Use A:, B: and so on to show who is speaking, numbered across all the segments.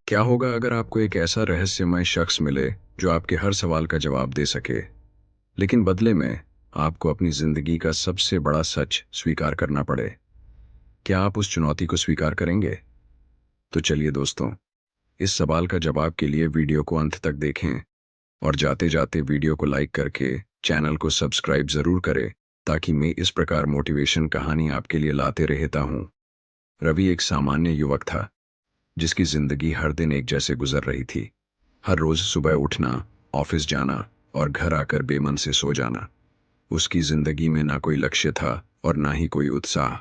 A: क्या होगा अगर आपको एक ऐसा रहस्यमय शख्स मिले जो आपके हर सवाल का जवाब दे सके, लेकिन बदले में आपको अपनी जिंदगी का सबसे बड़ा सच स्वीकार करना पड़े? क्या आप उस चुनौती को स्वीकार करेंगे? तो चलिए दोस्तों, इस सवाल का जवाब के लिए वीडियो को अंत तक देखें और जाते जाते वीडियो को लाइक करके चैनल को सब्सक्राइब जरूर करें, ताकि मैं इस प्रकार मोटिवेशन कहानी आपके लिए लाते रहता हूँ। रवि एक सामान्य युवक था जिसकी जिंदगी हर दिन एक जैसे गुजर रही थी। हर रोज सुबह उठना, ऑफिस जाना और घर आकर बेमन से सो जाना। उसकी जिंदगी में ना कोई लक्ष्य था और ना ही कोई उत्साह।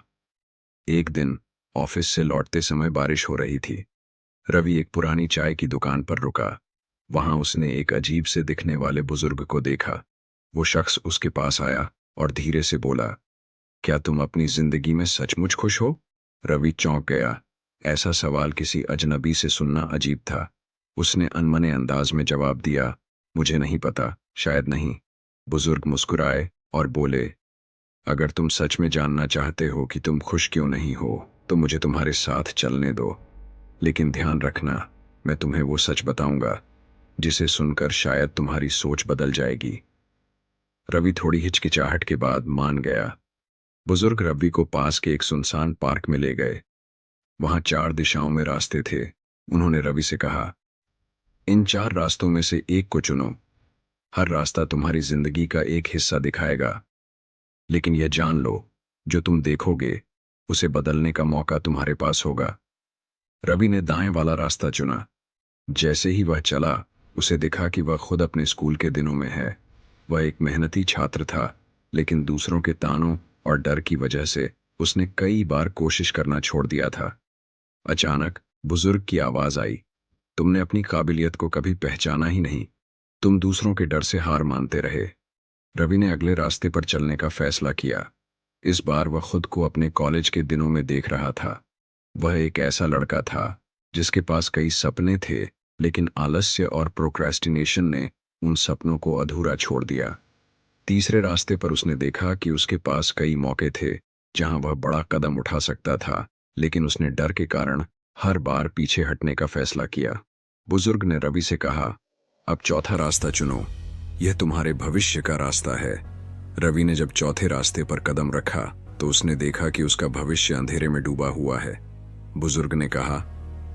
A: एक दिन ऑफिस से लौटते समय बारिश हो रही थी। रवि एक पुरानी चाय की दुकान पर रुका। वहां उसने एक अजीब से दिखने वाले बुजुर्ग को देखा। वो शख्स उसके पास आया और धीरे से बोला, क्या तुम अपनी जिंदगी में सचमुच खुश हो? रवि चौंक गया। ऐसा सवाल किसी अजनबी से सुनना अजीब था। उसने अनमने अंदाज में जवाब दिया, मुझे नहीं पता, शायद नहीं। बुजुर्ग मुस्कुराए और बोले, अगर तुम सच में जानना चाहते हो कि तुम खुश क्यों नहीं हो, तो मुझे तुम्हारे साथ चलने दो। लेकिन ध्यान रखना, मैं तुम्हें वो सच बताऊंगा जिसे सुनकर शायद तुम्हारी सोच बदल जाएगी। रवि थोड़ी हिचकिचाहट के बाद मान गया। बुजुर्ग रवि को पास के एक सुनसान पार्क में ले गए। वहां 4 दिशाओं में रास्ते थे। उन्होंने रवि से कहा, इन 4 रास्तों में से एक को चुनो। हर रास्ता तुम्हारी जिंदगी का एक हिस्सा दिखाएगा, लेकिन यह जान लो, जो तुम देखोगे उसे बदलने का मौका तुम्हारे पास होगा। रवि ने दाएं वाला रास्ता चुना। जैसे ही वह चला, उसे दिखा कि वह खुद अपने स्कूल के दिनों में है। वह एक मेहनती छात्र था, लेकिन दूसरों के तानों और डर की वजह से उसने कई बार कोशिश करना छोड़ दिया था। अचानक बुजुर्ग की आवाज आई, तुमने अपनी काबिलियत को कभी पहचाना ही नहीं। तुम दूसरों के डर से हार मानते रहे। रवि ने अगले रास्ते पर चलने का फैसला किया। इस बार वह खुद को अपने कॉलेज के दिनों में देख रहा था। वह एक ऐसा लड़का था जिसके पास कई सपने थे, लेकिन आलस्य और प्रोक्रेस्टिनेशन ने उन सपनों को अधूरा छोड़ दिया। तीसरे रास्ते पर उसने देखा कि उसके पास कई मौके थे जहां वह बड़ा कदम उठा सकता था, लेकिन उसने डर के कारण हर बार पीछे हटने का फैसला किया। बुजुर्ग ने रवि से कहा, अब चौथा रास्ता चुनो, यह तुम्हारे भविष्य का रास्ता है। रवि ने जब चौथे रास्ते पर कदम रखा तो उसने देखा कि उसका भविष्य अंधेरे में डूबा हुआ है। बुजुर्ग ने कहा,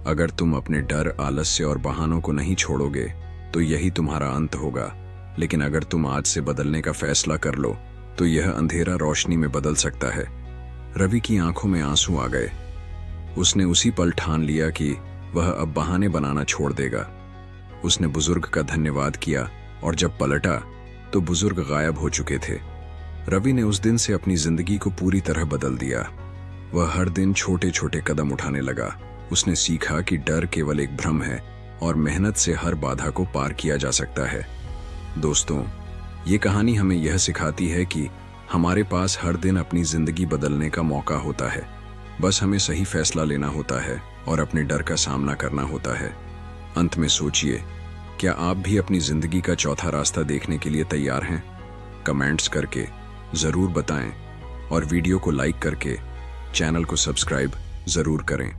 A: अगर तुम अपने डर, आलस्य और बहानों को नहीं छोड़ोगे तो यही तुम्हारा अंत होगा। लेकिन अगर तुम आज से बदलने का फैसला कर लो तो यह अंधेरा रोशनी में बदल सकता है। रवि की आंखों में आंसू आ गए। उसने उसी पल ठान लिया कि वह अब बहाने बनाना छोड़ देगा। उसने बुजुर्ग का धन्यवाद किया और जब पलटा तो बुजुर्ग गायब हो चुके थे। रवि ने उस दिन से अपनी जिंदगी को पूरी तरह बदल दिया। वह हर दिन छोटे छोटे कदम उठाने लगा। उसने सीखा कि डर केवल एक भ्रम है और मेहनत से हर बाधा को पार किया जा सकता है। दोस्तों, ये कहानी हमें यह सिखाती है कि हमारे पास हर दिन अपनी जिंदगी बदलने का मौका होता है। बस हमें सही फैसला लेना होता है और अपने डर का सामना करना होता है। अंत में सोचिए, क्या आप भी अपनी जिंदगी का चौथा रास्ता देखने के लिए तैयार हैं? कमेंट्स करके जरूर बताएं और वीडियो को लाइक करके चैनल को सब्सक्राइब जरूर करें।